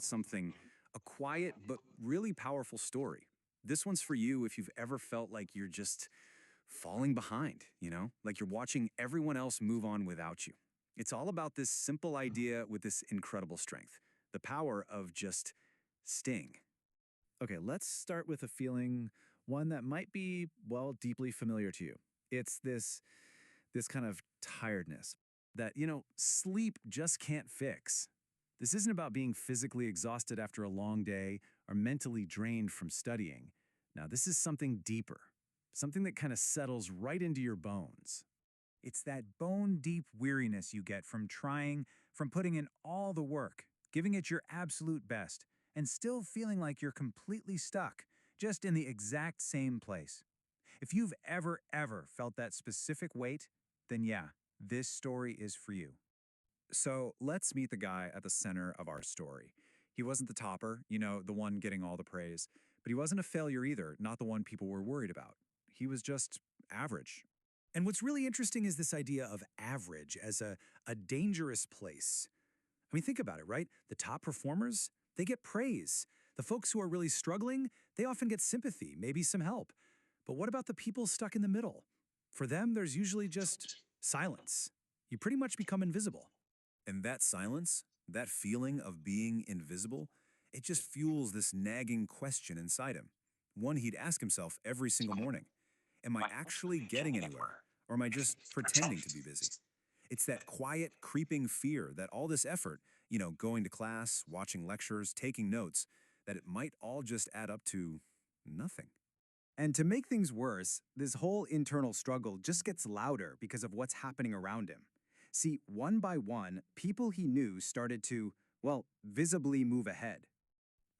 about something, a quiet but really powerful story. This one's for you if you've ever felt like you're just falling behind, like you're watching everyone else move on without you. It's all about this simple idea with this incredible strength, the power of just sting. Okay, let's start with a feeling, one that might be, well, deeply familiar to you. It's this kind of tiredness that, sleep just can't fix. This isn't about being physically exhausted after a long day or mentally drained from studying. Now, this is something deeper, something that kind of settles right into your bones. It's that bone deep weariness you get from trying, from putting in all the work, giving it your absolute best, and still feeling like you're completely stuck, just in the exact same place. If you've ever felt that specific weight, then yeah, this story is for you. So let's meet the guy at the center of our story. He wasn't the topper, the one getting all the praise, but he wasn't a failure either, not the one people were worried about. He was just average. And what's really interesting is this idea of average as a dangerous place. I mean, think about it, right? The top performers, they get praise. The folks who are really struggling, they often get sympathy, maybe some help. But what about the people stuck in the middle? For them, there's usually just silence. You pretty much become invisible. And that silence, that feeling of being invisible, it just fuels this nagging question inside him. One he'd ask himself every single morning. Am I actually getting anywhere? Or am I just pretending to be busy? It's that quiet, creeping fear that all this effort, going to class, watching lectures, taking notes, that it might all just add up to nothing. And to make things worse, this whole internal struggle just gets louder because of what's happening around him. See, one by one, people he knew started to, well, visibly move ahead.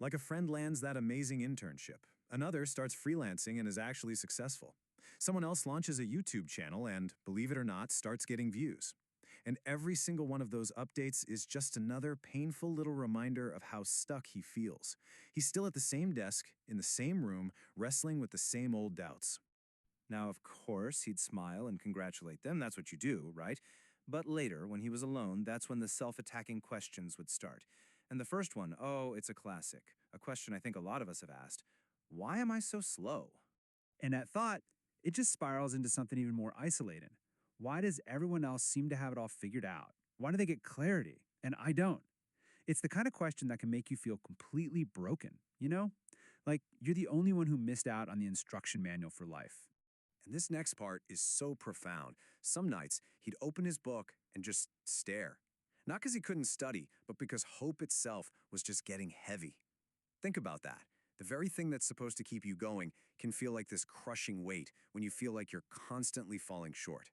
Like a friend lands that amazing internship. Another starts freelancing and is actually successful. Someone else launches a YouTube channel and, believe it or not, starts getting views. And every single one of those updates is just another painful little reminder of how stuck he feels. He's still at the same desk, in the same room, wrestling with the same old doubts. Now, of course, he'd smile and congratulate them. That's what you do, right? But later, when he was alone, that's when the self-attacking questions would start. And the first one, oh, it's a classic. A question I think a lot of us have asked. Why am I so slow? And at thought, it just spirals into something even more isolating. Why does everyone else seem to have it all figured out? Why do they get clarity and I don't? It's the kind of question that can make you feel completely broken, Like you're the only one who missed out on the instruction manual for life. And this next part is so profound. Some nights, he'd open his book and just stare. Not because he couldn't study, but because hope itself was just getting heavy. Think about that. The very thing that's supposed to keep you going can feel like this crushing weight when you feel like you're constantly falling short.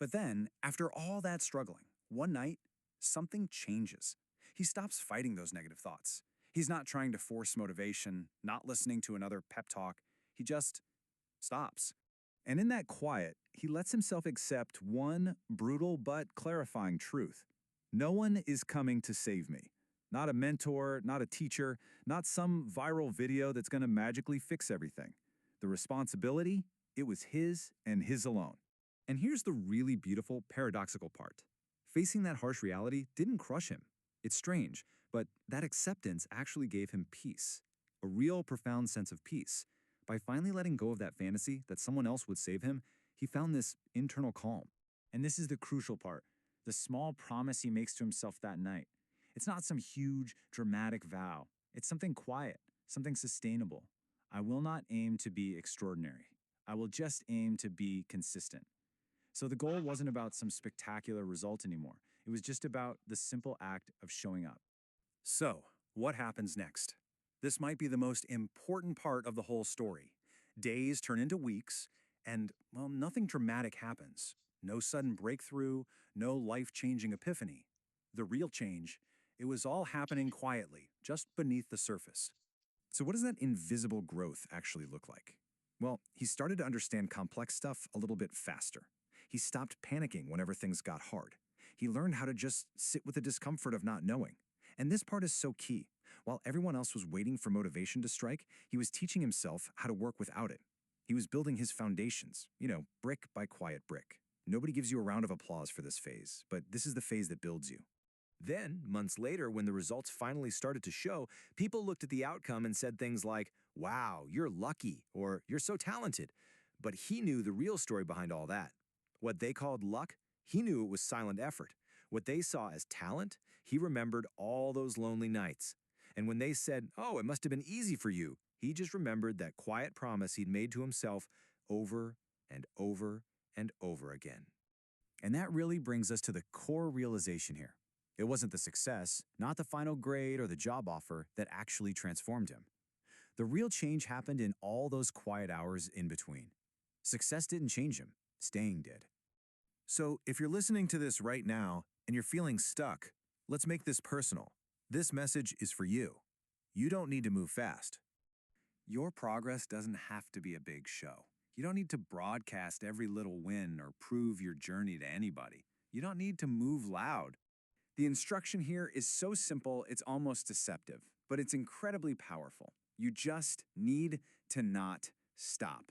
But then, after all that struggling, one night, something changes. He stops fighting those negative thoughts. He's not trying to force motivation, not listening to another pep talk. He just stops. And in that quiet, he lets himself accept one brutal but clarifying truth. No one is coming to save me. Not a mentor, not a teacher, not some viral video that's going to magically fix everything. The responsibility, it was his and his alone. And here's the really beautiful, paradoxical part. Facing that harsh reality didn't crush him. It's strange, but that acceptance actually gave him peace. A real profound sense of peace. By finally letting go of that fantasy that someone else would save him, he found this internal calm. And this is the crucial part, the small promise he makes to himself that night. It's not some huge, dramatic vow. It's something quiet, something sustainable. I will not aim to be extraordinary. I will just aim to be consistent. So the goal wasn't about some spectacular result anymore. It was just about the simple act of showing up. So, what happens next? This might be the most important part of the whole story. Days turn into weeks, and, well, nothing dramatic happens. No sudden breakthrough, no life-changing epiphany. The real change, it was all happening quietly, just beneath the surface. So what does that invisible growth actually look like? Well, he started to understand complex stuff a little bit faster. He stopped panicking whenever things got hard. He learned how to just sit with the discomfort of not knowing. And this part is so key. While everyone else was waiting for motivation to strike, he was teaching himself how to work without it. He was building his foundations, brick by quiet brick. Nobody gives you a round of applause for this phase, but this is the phase that builds you. Then, months later, when the results finally started to show, people looked at the outcome and said things like, "Wow, you're lucky," or "You're so talented." But he knew the real story behind all that. What they called luck, he knew it was silent effort. What they saw as talent, he remembered all those lonely nights. And when they said, "Oh, it must have been easy for you," he just remembered that quiet promise he'd made to himself over and over and over again. And that really brings us to the core realization here. It wasn't the success, not the final grade or the job offer, that actually transformed him. The real change happened in all those quiet hours in between. Success didn't change him, staying did. So, if you're listening to this right now and you're feeling stuck, let's make this personal. This message is for you. You don't need to move fast. Your progress doesn't have to be a big show. You don't need to broadcast every little win or prove your journey to anybody. You don't need to move loud. The instruction here is so simple it's almost deceptive, but it's incredibly powerful. You just need to not stop.